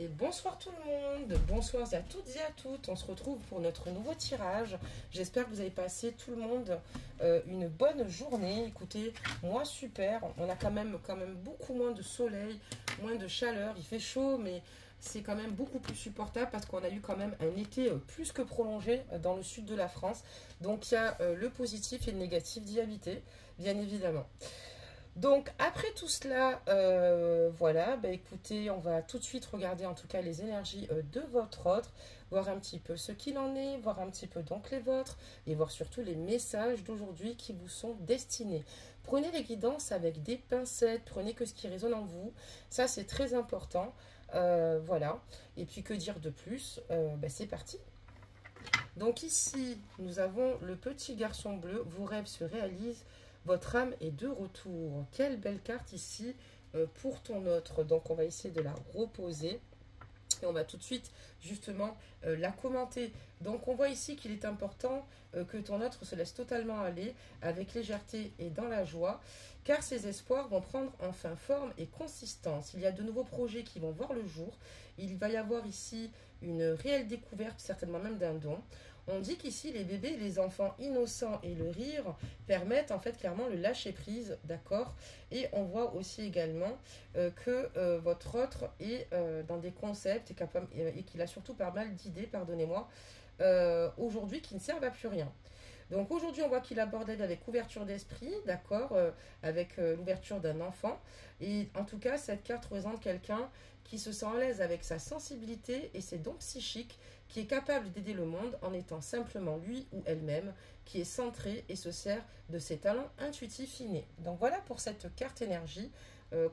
Et bonsoir tout le monde, bonsoir à toutes et à toutes. On se retrouve pour notre nouveau tirage. J'espère que vous avez passé tout le monde une bonne journée. Écoutez, moi super. On a quand même beaucoup moins de soleil, moins de chaleur. Il fait chaud, mais c'est quand même beaucoup plus supportable parce qu'on a eu quand même un été plus que prolongé dans le sud de la France. Donc il y a le positif et le négatif d'y habiter, bien évidemment. Donc après tout cela, voilà, bah écoutez, on va tout de suite regarder en tout cas les énergies de votre autre, voir un petit peu ce qu'il en est, voir un petit peu donc les vôtres, et voir surtout les messages d'aujourd'hui qui vous sont destinés. Prenez les guidances avec des pincettes, prenez que ce qui résonne en vous, ça c'est très important, voilà. Et puis que dire de plus, bah c'est parti. Donc ici, nous avons le petit garçon bleu, vos rêves se réalisent. Votre âme est de retour. Quelle belle carte ici pour ton autre. Donc, on va essayer de la reposer. Et on va tout de suite, justement, la commenter. Donc, on voit ici qu'il est important que ton autre se laisse totalement aller avec légèreté et dans la joie, car ses espoirs vont prendre enfin forme et consistance. Il y a de nouveaux projets qui vont voir le jour. Il va y avoir ici une réelle découverte, certainement même d'un don. On dit qu'ici, les bébés, les enfants innocents et le rire permettent en fait clairement le lâcher-prise, d'accord? Et on voit aussi également que votre autre est dans des concepts et qu'il a surtout pas mal d'idées, pardonnez-moi, aujourd'hui qui ne servent à plus rien. Donc aujourd'hui, on voit qu'il aborde avec ouverture d'esprit, d'accord, avec l'ouverture d'un enfant. Et en tout cas, cette carte représente quelqu'un qui se sent à l'aise avec sa sensibilité et ses dons psychiques, qui est capable d'aider le monde en étant simplement lui ou elle-même, qui est centré et se sert de ses talents intuitifs innés. Donc voilà pour cette carte énergie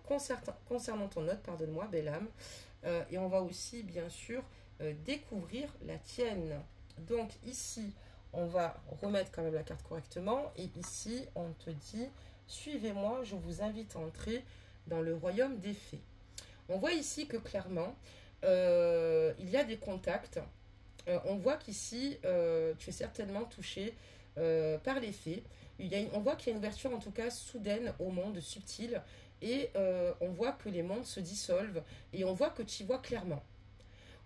concernant ton autre, pardonne-moi, belle âme. Et on va aussi, bien sûr, découvrir la tienne. Donc ici, on va remettre quand même la carte correctement. Et ici, on te dit, suivez-moi, je vous invite à entrer dans le royaume des fées. On voit ici que clairement, il y a des contacts. On voit qu'ici, tu es certainement touché par les fées. On voit qu'il y a une ouverture en tout cas soudaine au monde subtil. Et on voit que les mondes se dissolvent. Et on voit que tu y vois clairement.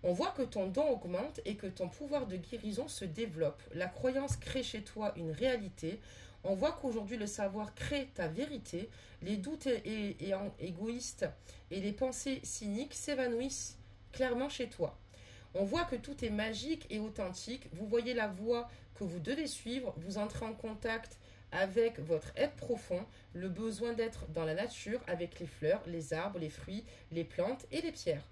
On voit que ton don augmente et que ton pouvoir de guérison se développe. La croyance crée chez toi une réalité. On voit qu'aujourd'hui le savoir crée ta vérité. Les doutes égoïstes et les pensées cyniques s'évanouissent clairement chez toi. On voit que tout est magique et authentique. Vous voyez la voie que vous devez suivre. Vous entrez en contact avec votre être profond, le besoin d'être dans la nature avec les fleurs, les arbres, les fruits, les plantes et les pierres.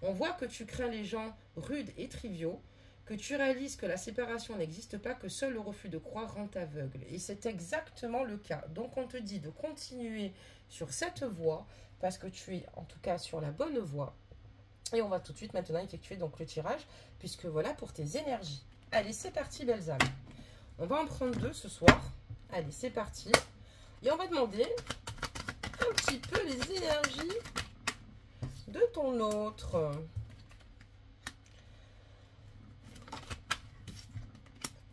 On voit que tu crains les gens rudes et triviaux, que tu réalises que la séparation n'existe pas, que seul le refus de croire rend aveugle. Et c'est exactement le cas. Donc on te dit de continuer sur cette voie, parce que tu es en tout cas sur la bonne voie. Et on va tout de suite maintenant effectuer donc le tirage, puisque voilà pour tes énergies. Allez, c'est parti, belles âmes. On va en prendre 2 ce soir. Allez, c'est parti. Et on va demander un petit peu les énergies de ton autre.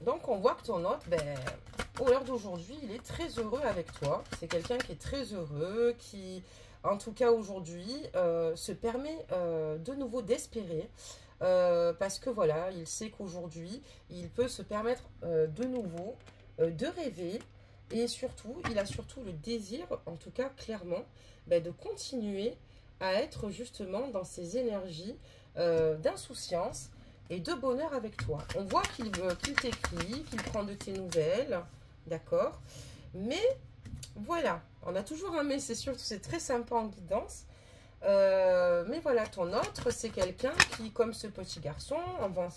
Donc, on voit que ton autre, au l'heure d'aujourd'hui, il est très heureux avec toi. C'est quelqu'un qui est très heureux, qui, en tout cas aujourd'hui, se permet de nouveau d'espérer. Parce que voilà, il sait qu'aujourd'hui, il peut se permettre de nouveau de rêver. Et surtout, il a surtout le désir, en tout cas clairement, de continuer à être justement dans ces énergies d'insouciance et de bonheur avec toi. On voit qu'il t'écrit, qu'il prend de tes nouvelles, d'accord? Mais voilà, on a toujours un mais, c'est sûr, c'est très sympa en guidance. Mais voilà, ton autre, c'est quelqu'un qui, comme ce petit garçon,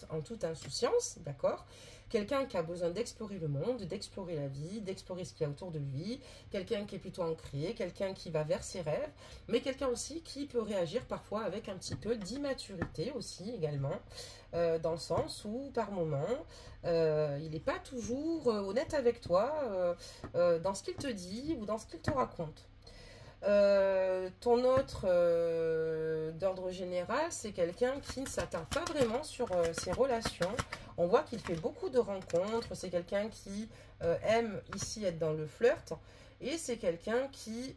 en toute insouciance, d'accord? Quelqu'un qui a besoin d'explorer le monde, d'explorer la vie, d'explorer ce qu'il y a autour de lui, quelqu'un qui est plutôt ancré, quelqu'un qui va vers ses rêves, mais quelqu'un aussi qui peut réagir parfois avec un petit peu d'immaturité aussi également, dans le sens où par moment, il n'est pas toujours honnête avec toi dans ce qu'il te dit ou dans ce qu'il te raconte. Ton autre d'ordre général, c'est quelqu'un qui ne s'attarde pas vraiment sur ses relations. On voit qu'il fait beaucoup de rencontres. C'est quelqu'un qui aime ici être dans le flirt. Et c'est quelqu'un qui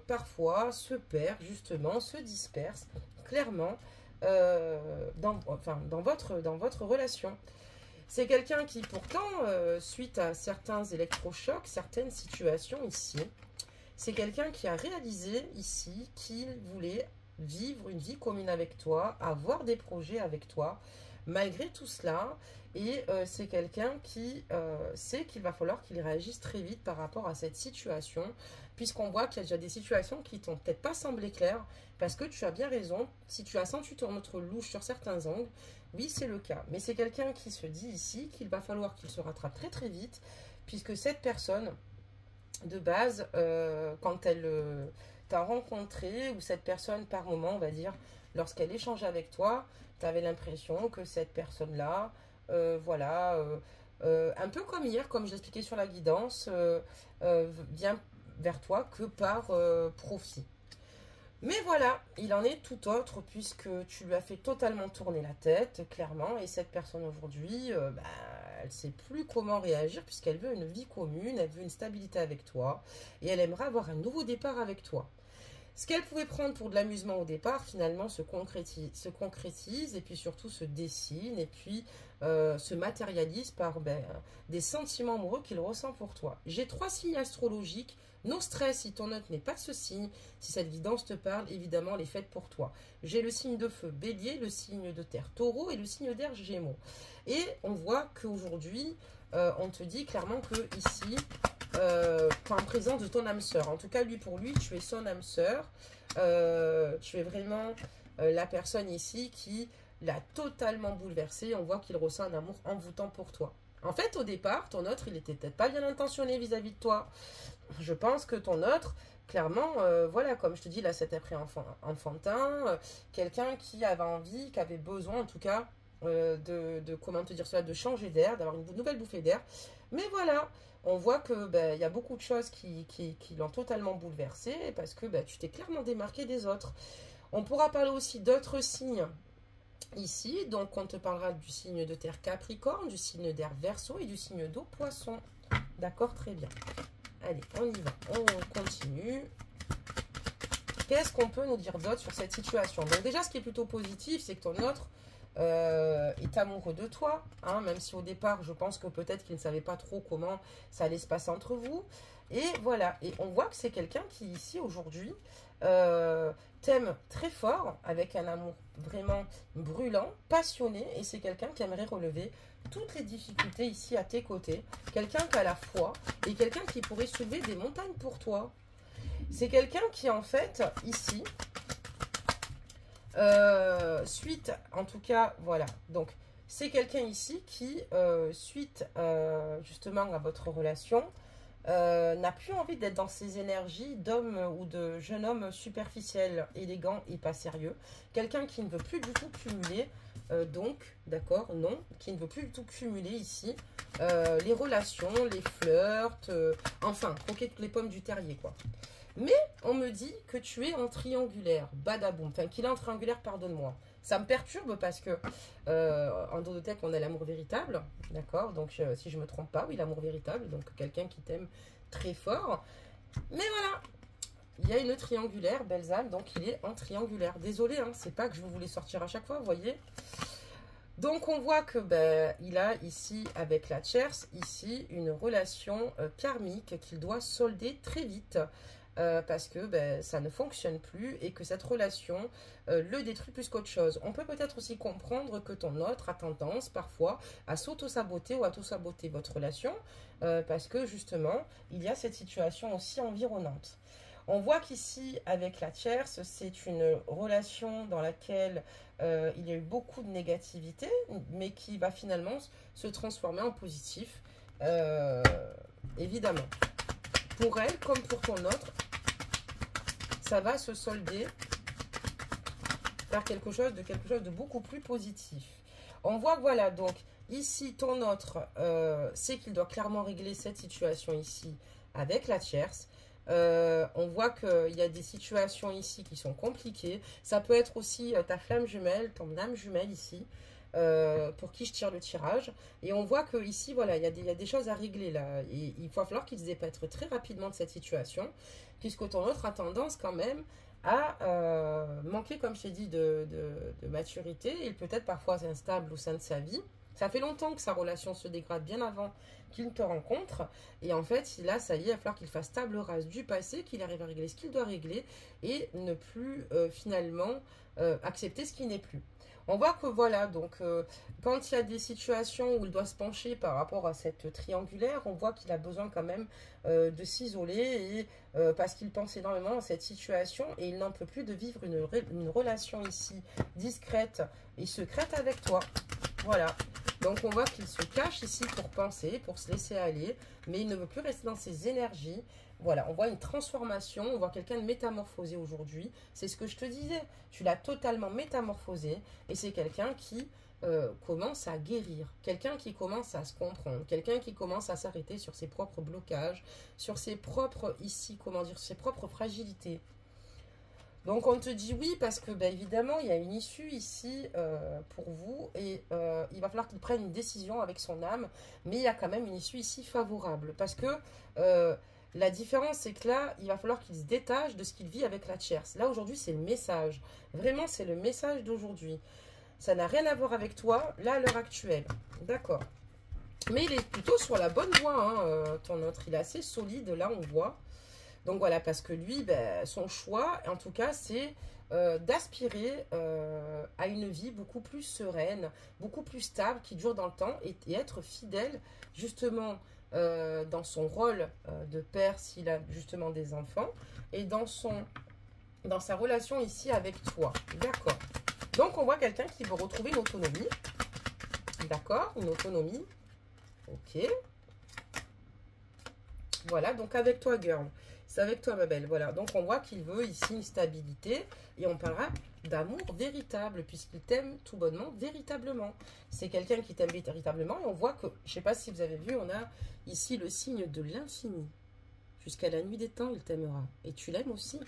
parfois se perd, justement, se disperse, clairement, dans votre relation. C'est quelqu'un qui pourtant, suite à certains électrochocs, certaines situations ici, c'est quelqu'un qui a réalisé ici qu'il voulait vivre une vie commune avec toi, avoir des projets avec toi, malgré tout cela. Et c'est quelqu'un qui sait qu'il va falloir qu'il réagisse très vite par rapport à cette situation, puisqu'on voit qu'il y a déjà des situations qui t'ont peut-être pas semblé claires, parce que tu as bien raison, si tu as senti ton autre louche sur certains angles, oui c'est le cas. Mais c'est quelqu'un qui se dit ici qu'il va falloir qu'il se rattrape très très vite, puisque cette personne, de base, quand elle t'a rencontré, ou cette personne par moment, on va dire, lorsqu'elle échange avec toi, tu avais l'impression que cette personne-là, voilà, un peu comme hier, comme je l'expliquais sur la guidance, vient vers toi que par profit. Mais voilà, il en est tout autre puisque tu lui as fait totalement tourner la tête, clairement, et cette personne aujourd'hui, elle ne sait plus comment réagir puisqu'elle veut une vie commune, elle veut une stabilité avec toi, et elle aimerait avoir un nouveau départ avec toi. Ce qu'elle pouvait prendre pour de l'amusement au départ, finalement, se concrétise et puis surtout se dessine et puis se matérialise par des sentiments amoureux qu'il ressent pour toi. J'ai 3 signes astrologiques. No stress si ton note n'est pas de ce signe. Si cette guidance te parle, évidemment, elle est faite pour toi. J'ai le signe de feu Bélier, le signe de terre Taureau et le signe d'air Gémeaux. Et on voit qu'aujourd'hui, on te dit clairement que ici, tu es en présence de ton âme sœur. En tout cas, pour lui, tu es son âme sœur. Tu es vraiment la personne ici qui l'a totalement bouleversé. On voit qu'il ressent un amour envoûtant pour toi. En fait, au départ, ton autre, il n'était peut-être pas bien intentionné vis-à-vis de toi. Je pense que ton autre, clairement, voilà, comme je te dis, là, cet après enfantin, quelqu'un qui avait envie, qui avait besoin, en tout cas, comment te dire cela, de changer d'air, d'avoir une nouvelle bouffée d'air. Mais voilà, on voit que il y a beaucoup de choses qui l'ont totalement bouleversé parce que tu t'es clairement démarqué des autres. On pourra parler aussi d'autres signes ici. Donc, on te parlera du signe de terre Capricorne, du signe d'air Verseau et du signe d'eau Poisson. D'accord, très bien. Allez, on y va, on continue. Qu'est-ce qu'on peut nous dire d'autre sur cette situation? Donc déjà, ce qui est plutôt positif, c'est que ton autre est amoureux de toi, hein, même si au départ, je pense que peut-être qu'il ne savait pas trop comment ça allait se passer entre vous. Et voilà, et on voit que c'est quelqu'un qui, ici, aujourd'hui, t'aime très fort, avec un amour vraiment brûlant, passionné, et c'est quelqu'un qui aimerait relever toutes les difficultés ici à tes côtés, quelqu'un qui a la foi, et quelqu'un qui pourrait soulever des montagnes pour toi. C'est quelqu'un qui, en fait, ici, suite, en tout cas, voilà, donc, c'est quelqu'un ici qui, suite, justement, à votre relation, n'a plus envie d'être dans ces énergies d'homme ou de jeune homme superficiel, élégant et pas sérieux. Quelqu'un qui ne veut plus du tout cumuler, donc, d'accord, non, qui ne veut plus du tout cumuler ici les relations, les flirts, enfin, croquer toutes les pommes du terrier, quoi. Mais on me dit que tu es en triangulaire, badaboum, enfin qu'il est en triangulaire, pardonne-moi. Ça me perturbe parce que en Dodotech, on a l'amour véritable, d'accord? Donc si je ne me trompe pas, oui, l'amour véritable, donc quelqu'un qui t'aime très fort. Mais voilà, il y a une triangulaire, belles âmes, donc il est en triangulaire. Désolé, hein, c'est pas que je voulais sortir à chaque fois, vous voyez? Donc on voit que il a ici, avec la tierce, ici, une relation karmique qu'il doit solder très vite. Parce que ça ne fonctionne plus et que cette relation le détruit plus qu'autre chose. On peut peut-être aussi comprendre que ton autre a tendance parfois à s'auto-saboter ou à tout-saboter votre relation parce que justement, il y a cette situation aussi environnante. On voit qu'ici, avec la tierce, c'est une relation dans laquelle il y a eu beaucoup de négativité, mais qui va finalement se transformer en positif, évidemment. Pour elle, comme pour ton autre, ça va se solder par quelque chose de beaucoup plus positif. On voit que voilà, donc ici, ton autre sait qu'il doit clairement régler cette situation ici avec la tierce. On voit qu'il y a des situations ici qui sont compliquées. Ça peut être aussi ta flamme jumelle, ton âme jumelle ici. Pour qui je tire le tirage. Et on voit que ici, voilà, il y a des choses à régler là. Et il va falloir qu'ils se dépêtrent très rapidement de cette situation, puisque ton autre a tendance quand même a manqué, comme je t'ai dit, de maturité. Il peut être parfois instable au sein de sa vie. Ça fait longtemps que sa relation se dégrade, bien avant qu'il te rencontre. Et en fait, là, ça y est, il va falloir qu'il fasse table rase du passé, qu'il arrive à régler ce qu'il doit régler et ne plus finalement accepter ce qui n'est plus. On voit que voilà, donc quand il y a des situations où il doit se pencher par rapport à cette triangulaire, on voit qu'il a besoin quand même de s'isoler et parce qu'il pense énormément à cette situation et il n'en peut plus de vivre une relation ici discrète et secrète avec toi. Voilà. Donc on voit qu'il se cache ici pour penser, pour se laisser aller, mais il ne veut plus rester dans ses énergies. Voilà, on voit une transformation, on voit quelqu'un de métamorphosé aujourd'hui. C'est ce que je te disais, tu l'as totalement métamorphosé et c'est quelqu'un qui commence à guérir, quelqu'un qui commence à se comprendre, quelqu'un qui commence à s'arrêter sur ses propres blocages, sur ses propres, ici, comment dire, ses propres fragilités. Donc on te dit oui parce que ben, évidemment il y a une issue ici pour vous et il va falloir qu'il prenne une décision avec son âme, mais il y a quand même une issue ici favorable parce que la différence c'est que là il va falloir qu'il se détache de ce qu'il vit avec la tierce. Là aujourd'hui c'est le message, vraiment c'est le message d'aujourd'hui. Ça n'a rien à voir avec toi là à l'heure actuelle, d'accord. Mais il est plutôt sur la bonne voie, hein, ton autre, il est assez solide là on voit. Donc voilà, parce que lui, ben, son choix, en tout cas, c'est d'aspirer à une vie beaucoup plus sereine, beaucoup plus stable, qui dure dans le temps, et être fidèle, justement, dans son rôle de père, s'il a justement des enfants, et dans sa relation ici avec toi. D'accord. Donc, on voit quelqu'un qui veut retrouver une autonomie. D'accord, une autonomie. Ok. Voilà, donc avec toi, girl. C'est avec toi, ma belle. Voilà, donc on voit qu'il veut ici une stabilité. Et on parlera d'amour véritable, puisqu'il t'aime tout bonnement, véritablement. C'est quelqu'un qui t'aime véritablement. Et on voit que, je ne sais pas si vous avez vu, on a ici le signe de l'infini. Jusqu'à la nuit des temps, il t'aimera. Et tu l'aimes aussi,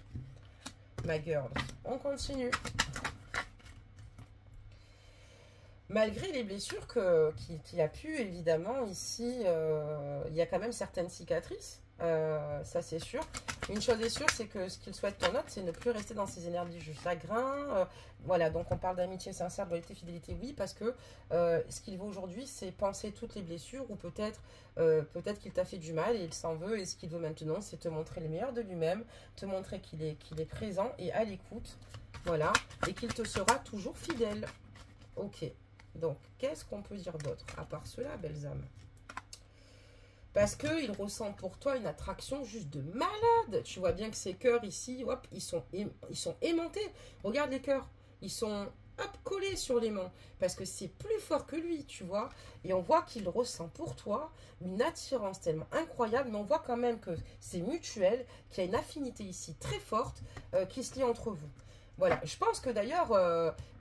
ma girl. On continue. Malgré les blessures qu'il a pu, évidemment, ici, il y a quand même certaines cicatrices. Ça, c'est sûr. Une chose est sûre, c'est que ce qu'il souhaite ton autre, c'est ne plus rester dans ses énergies de chagrin. Voilà, donc on parle d'amitié sincère, de loyauté, fidélité, oui, parce que ce qu'il veut aujourd'hui, c'est penser toutes les blessures, ou peut-être qu'il t'a fait du mal et il s'en veut, et ce qu'il veut maintenant, c'est te montrer le meilleur de lui-même, te montrer qu'il est présent et à l'écoute, voilà, et qu'il te sera toujours fidèle. Ok. Donc, qu'est-ce qu'on peut dire d'autre à part cela, belles âmes? Parce qu'il ressent pour toi une attraction juste de malade. Tu vois bien que ces cœurs ici, hop, ils sont aimantés. Regarde les cœurs. Ils sont hop, collés sur l'aimant. Parce que c'est plus fort que lui, tu vois. Et on voit qu'il ressent pour toi une attirance tellement incroyable. Mais on voit quand même que c'est mutuel, qu'il y a une affinité ici très forte qui se lie entre vous. Voilà, je pense que d'ailleurs,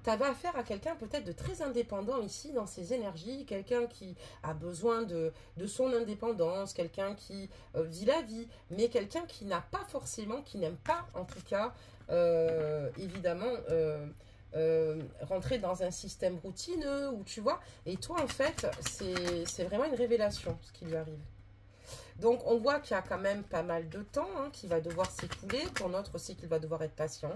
tu avais affaire à quelqu'un peut-être de très indépendant ici dans ses énergies, quelqu'un qui a besoin de son indépendance, quelqu'un qui vit la vie, mais quelqu'un qui n'a pas forcément, qui n'aime pas en tout cas, évidemment, rentrer dans un système routineux, où tu vois, et toi en fait, c'est vraiment une révélation ce qui lui arrive. Donc, on voit qu'il y a quand même pas mal de temps qui va devoir s'écouler. Pour notre aussi, qu'il va devoir être patient.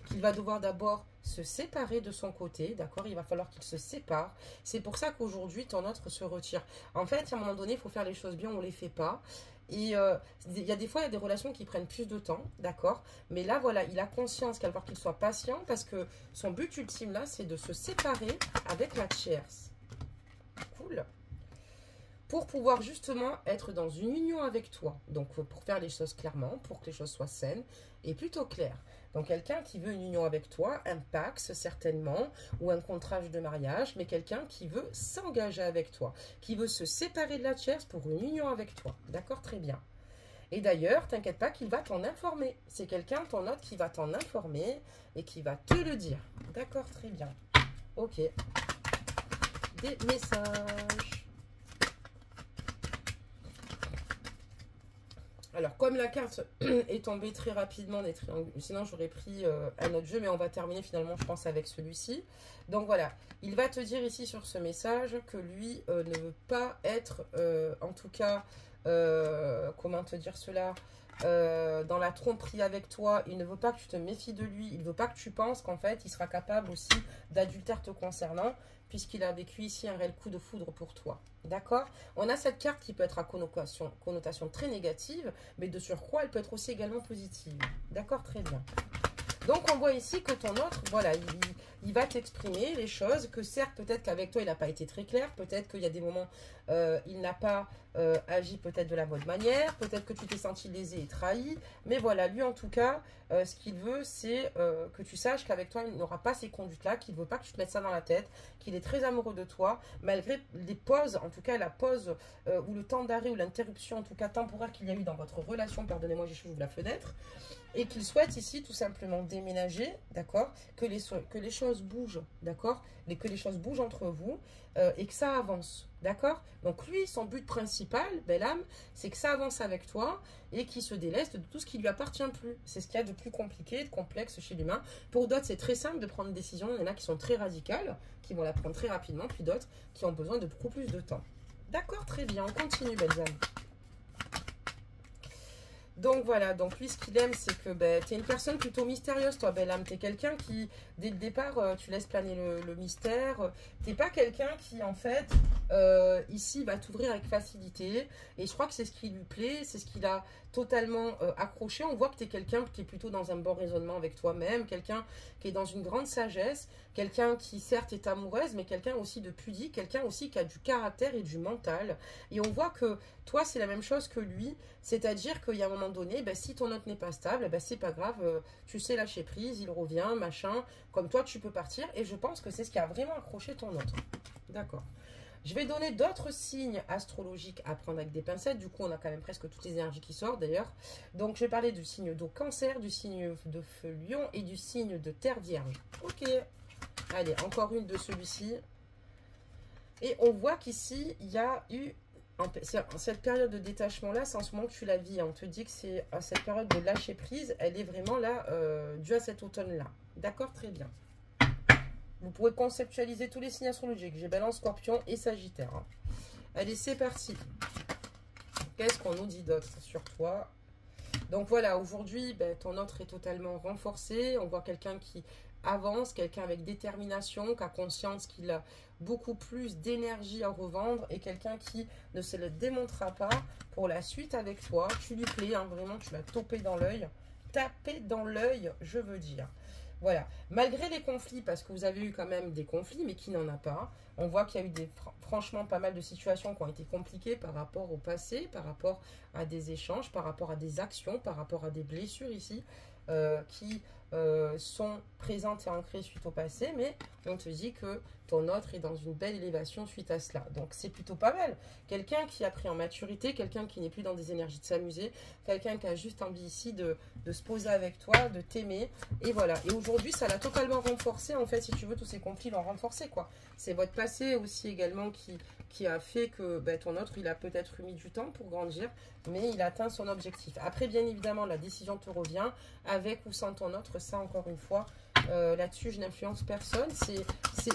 Qu'il va devoir d'abord se séparer de son côté. D'accord? Il va falloir qu'il se sépare. C'est pour ça qu'aujourd'hui, ton autre se retire. En fait, à un moment donné, il faut faire les choses bien. On ne les fait pas. Et il y a des fois, il y a des relations qui prennent plus de temps. D'accord? Mais là, voilà, il a conscience qu'il va falloir qu'il soit patient. Parce que son but ultime, là, c'est de se séparer avec la tierce. Cool. Pour pouvoir justement être dans une union avec toi. Donc, pour faire les choses clairement, pour que les choses soient saines et plutôt claires. Donc, quelqu'un qui veut une union avec toi, un Pax certainement, ou un contrat de mariage, mais quelqu'un qui veut s'engager avec toi, qui veut se séparer de la tierce pour une union avec toi. D'accord? Très bien. Et d'ailleurs, t'inquiète pas qu'il va t'en informer. C'est quelqu'un, ton autre, qui va t'en informer et qui va te le dire. D'accord? Très bien. Ok. Des messages. Alors, comme la carte est tombée très rapidement des triangles, sinon j'aurais pris un autre jeu, mais on va terminer finalement, je pense, avec celui-ci. Donc voilà, il va te dire ici sur ce message que lui ne veut pas être, en tout cas, comment te dire cela, dans la tromperie avec toi, il ne veut pas que tu te méfies de lui, il ne veut pas que tu penses qu'en fait, il sera capable aussi d'adultère te concernant, puisqu'il a vécu ici un réel coup de foudre pour toi. D'accord? On a cette carte qui peut être à connotation très négative, mais de surcroît, elle peut être aussi également positive. D'accord? Très bien. Donc, on voit ici que ton autre, voilà, il va t'exprimer les choses, que certes, peut-être qu'avec toi, il n'a pas été très clair, peut-être qu'il y a des moments, il n'a pas agi peut-être de la bonne manière, peut-être que tu t'es senti lésé et trahi, mais voilà, lui, en tout cas, ce qu'il veut, c'est que tu saches qu'avec toi, il n'aura pas ces conduites-là, qu'il ne veut pas que tu te mettes ça dans la tête, qu'il est très amoureux de toi, malgré les pauses, en tout cas, la pause ou le temps d'arrêt ou l'interruption, en tout cas, temporaire qu'il y a eu dans votre relation, pardonnez-moi, j'ouvre la fenêtre, et qu'il souhaite ici tout simplement déménager, d'accord, que les choses bougent, d'accord, que les choses bougent entre vous et que ça avance, d'accord. Donc lui, son but principal, belle âme, c'est que ça avance avec toi et qu'il se déleste de tout ce qui lui appartient plus. C'est ce qu'il y a de plus compliqué, de complexe chez l'humain. Pour d'autres, c'est très simple de prendre une décision. Il y en a qui sont très radicales, qui vont la prendre très rapidement, puis d'autres qui ont besoin de beaucoup plus de temps. D'accord, très bien, on continue, belles âmes. Donc voilà, donc lui ce qu'il aime c'est que tu es une personne plutôt mystérieuse toi belle âme, tu es quelqu'un qui dès le départ tu laisses planer le mystère, tu n'es pas quelqu'un qui en fait ici va t'ouvrir avec facilité et je crois que c'est ce qui lui plaît, c'est ce qu'il a totalement accroché. On voit que tu es quelqu'un qui est plutôt dans un bon raisonnement avec toi-même, quelqu'un qui est dans une grande sagesse, quelqu'un qui certes est amoureuse mais quelqu'un aussi de pudique, quelqu'un aussi qui a du caractère et du mental et on voit que toi c'est la même chose que lui, c'est-à-dire qu'il y a un moment donné, si ton autre n'est pas stable, c'est pas grave, tu sais lâcher prise, il revient, machin, comme toi tu peux partir et je pense que c'est ce qui a vraiment accroché ton autre. D'accord. Je vais donner d'autres signes astrologiques à prendre avec des pincettes. Du coup, on a quand même presque toutes les énergies qui sortent d'ailleurs. Donc, je vais parler du signe d'eau cancer, du signe de feu lion et du signe de terre vierge. Ok. Allez, encore une de celui-ci. Et on voit qu'ici, il y a eu... Cette période de détachement-là, c'est en ce moment que tu la vis. On te dit que c'est cette période de lâcher prise. Elle est vraiment là, due à cet automne-là. D'accord, très bien. Vous pourrez conceptualiser tous les signes astrologiques. J'ai Balance, Scorpion et Sagittaire. Allez, c'est parti. Qu'est-ce qu'on nous dit d'autre sur toi? Donc voilà, aujourd'hui, ton autre est totalement renforcé. On voit quelqu'un qui avance, quelqu'un avec détermination, qui a conscience qu'il a beaucoup plus d'énergie à revendre et quelqu'un qui ne se le démontrera pas pour la suite avec toi. Tu lui plais, hein, vraiment, tu l'as topé dans l'œil. Tapé dans l'œil, je veux dire. Voilà, malgré les conflits, parce que vous avez eu quand même des conflits, mais qui n'en a pas, on voit qu'il y a eu franchement pas mal de situations qui ont été compliquées par rapport au passé, par rapport à des échanges, par rapport à des actions, par rapport à des blessures ici, qui sont présentes et ancrées suite au passé, mais on te dit que ton autre est dans une belle élévation suite à cela. Donc c'est plutôt pas mal. Quelqu'un qui a pris en maturité, quelqu'un qui n'est plus dans des énergies de s'amuser, quelqu'un qui a juste envie ici de se poser avec toi, de t'aimer. Et voilà. Et aujourd'hui, ça l'a totalement renforcé. En fait, si tu veux, tous ces conflits l'ont renforcé, quoi. C'est votre passé aussi également qui a fait que ton autre, il a peut-être mis du temps pour grandir, mais il a atteint son objectif. Après, bien évidemment, la décision te revient, avec ou sans ton autre, ça encore une fois, là-dessus, je n'influence personne.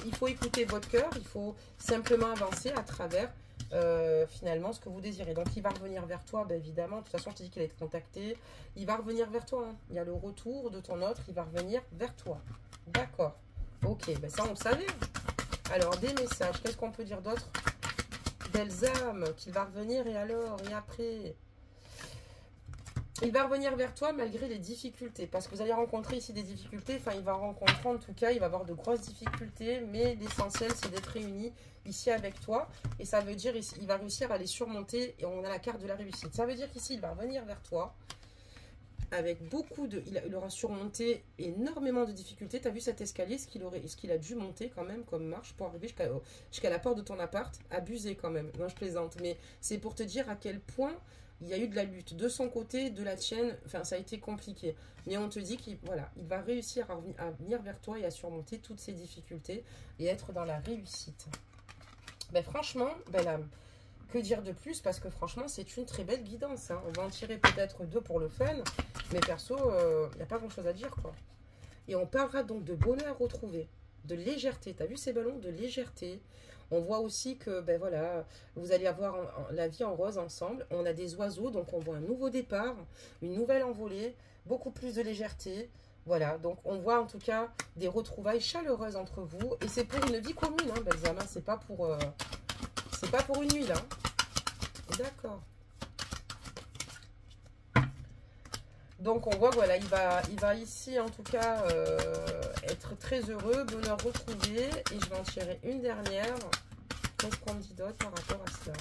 Il faut écouter votre cœur, il faut simplement avancer à travers finalement ce que vous désirez. Donc il va revenir vers toi, évidemment, de toute façon je t'ai dit qu'il allait te contacter, il va revenir vers toi, hein. Il y a le retour de ton autre, il va revenir vers toi. D'accord, ok, ça on le savait. Alors des messages, qu'est-ce qu'on peut dire d'autre? Belles âmes, qu'il va revenir et alors, et après? Il va revenir vers toi malgré les difficultés, parce que vous allez rencontrer ici des difficultés, enfin il va rencontrer en tout cas, il va avoir de grosses difficultés, mais l'essentiel c'est d'être réuni ici avec toi, et ça veut dire il va réussir à les surmonter, et on a la carte de la réussite. Ça veut dire qu'ici il va revenir vers toi, avec beaucoup de... Il aura surmonté énormément de difficultés. Tu as vu cet escalier, ce qu'il a dû monter quand même comme marche pour arriver jusqu'à la porte de ton appart. Abusé quand même, non je plaisante, mais c'est pour te dire à quel point... Il y a eu de la lutte de son côté, de la tienne, enfin ça a été compliqué. Mais on te dit qu'il va réussir à venir vers toi et à surmonter toutes ces difficultés et être dans la réussite. Franchement, belle âme, que dire de plus? Parce que franchement, c'est une très belle guidance, hein. On va en tirer peut-être 2 pour le fun, mais perso, il n'y a pas grand-chose à dire, quoi. Et on parlera donc de bonheur retrouvé, de légèreté. Tu as vu ces ballons? De légèreté. On voit aussi que, ben voilà, vous allez avoir la vie en rose ensemble. On a des oiseaux, donc on voit un nouveau départ, une nouvelle envolée, beaucoup plus de légèreté. Voilà, donc on voit en tout cas des retrouvailles chaleureuses entre vous. Et c'est pour une vie commune, hein, Belzama, c'est pas pour une nuit, là. D'accord. Donc on voit, voilà, il va ici en tout cas être très heureux, bonheur retrouvé. Et je vais en tirer une dernière. Qu'est-ce qu'on me dit d'autre par rapport à cela?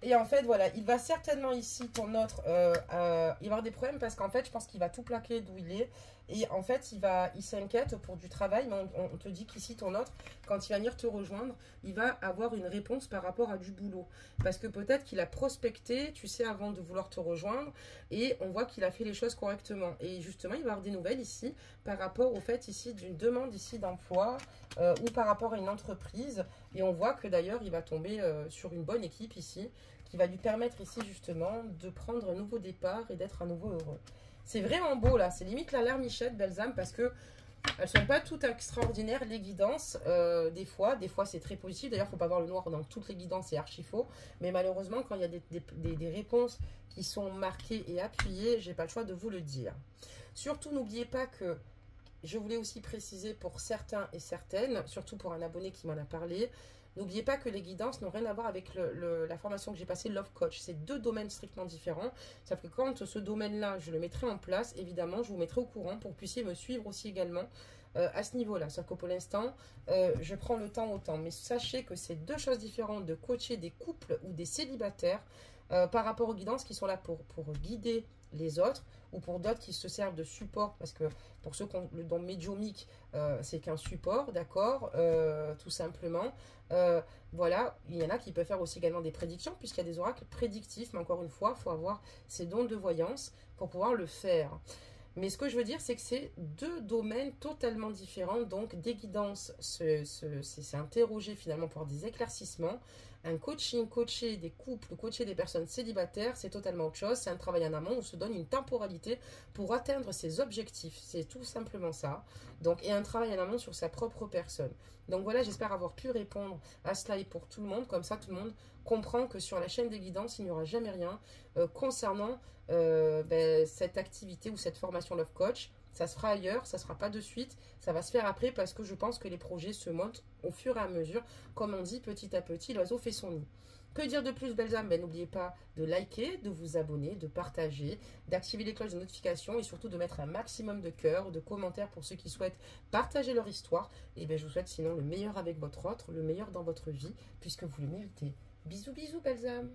Et en fait, voilà, il va certainement ici, ton autre, il va avoir des problèmes parce qu'en fait, je pense qu'il va tout plaquer d'où il est. Et en fait, il s'inquiète pour du travail, mais on te dit qu'ici, ton autre, quand il va venir te rejoindre, il va avoir une réponse par rapport à du boulot. Parce que peut-être qu'il a prospecté, tu sais, avant de vouloir te rejoindre, et on voit qu'il a fait les choses correctement. Et justement, il va avoir des nouvelles ici par rapport au fait ici d'une demande ici d'emploi ou par rapport à une entreprise. Et on voit que d'ailleurs, il va tomber sur une bonne équipe ici, qui va lui permettre ici justement de prendre un nouveau départ et d'être à nouveau heureux. C'est vraiment beau là, c'est limite la larmichette Belzame parce que elles sont pas toutes extraordinaires les guidances des fois c'est très positif. D'ailleurs, il ne faut pas voir le noir dans toutes les guidances, c'est archi faux. Mais malheureusement, quand il y a des réponses qui sont marquées et appuyées, j'ai pas le choix de vous le dire. Surtout, n'oubliez pas que je voulais aussi préciser pour certains et certaines, surtout pour un abonné qui m'en a parlé, n'oubliez pas que les guidances n'ont rien à voir avec la formation que j'ai passée, Love Coach. C'est deux domaines strictement différents. Sauf que quand ce domaine-là, je le mettrai en place, évidemment, je vous mettrai au courant pour que vous puissiez me suivre aussi également à ce niveau-là. Sauf que pour l'instant, je prends le temps au temps. Mais sachez que c'est deux choses différentes de coacher des couples ou des célibataires par rapport aux guidances qui sont là pour guider les autres ou pour d'autres qui se servent de support parce que pour ceux qui ont le don médiumique c'est qu'un support, d'accord, tout simplement. Voilà, il y en a qui peuvent faire aussi également des prédictions puisqu'il y a des oracles prédictifs, mais encore une fois, il faut avoir ces dons de voyance pour pouvoir le faire. Mais ce que je veux dire, c'est que c'est deux domaines totalement différents. Donc, des guidances, c'est interroger finalement pour avoir des éclaircissements. Un coaching, coacher des couples, coacher des personnes célibataires, c'est totalement autre chose. C'est un travail en amont, on se donne une temporalité pour atteindre ses objectifs. C'est tout simplement ça. Donc, et un travail en amont sur sa propre personne. Donc voilà, j'espère avoir pu répondre à cela et pour tout le monde. Comme ça, tout le monde comprend que sur la chaîne des guidances, il n'y aura jamais rien concernant cette activité ou cette formation Love Coach. Ça se fera ailleurs, ça ne se fera pas de suite, ça va se faire après parce que je pense que les projets se montent au fur et à mesure. Comme on dit, petit à petit, l'oiseau fait son nid. Que dire de plus, belles âmes? N'oubliez pas de liker, de vous abonner, de partager, d'activer les cloches de notification et surtout de mettre un maximum de cœur, de commentaires pour ceux qui souhaitent partager leur histoire. Et je vous souhaite sinon le meilleur avec votre autre, le meilleur dans votre vie, puisque vous le méritez. Bisous, bisous, belles âmes.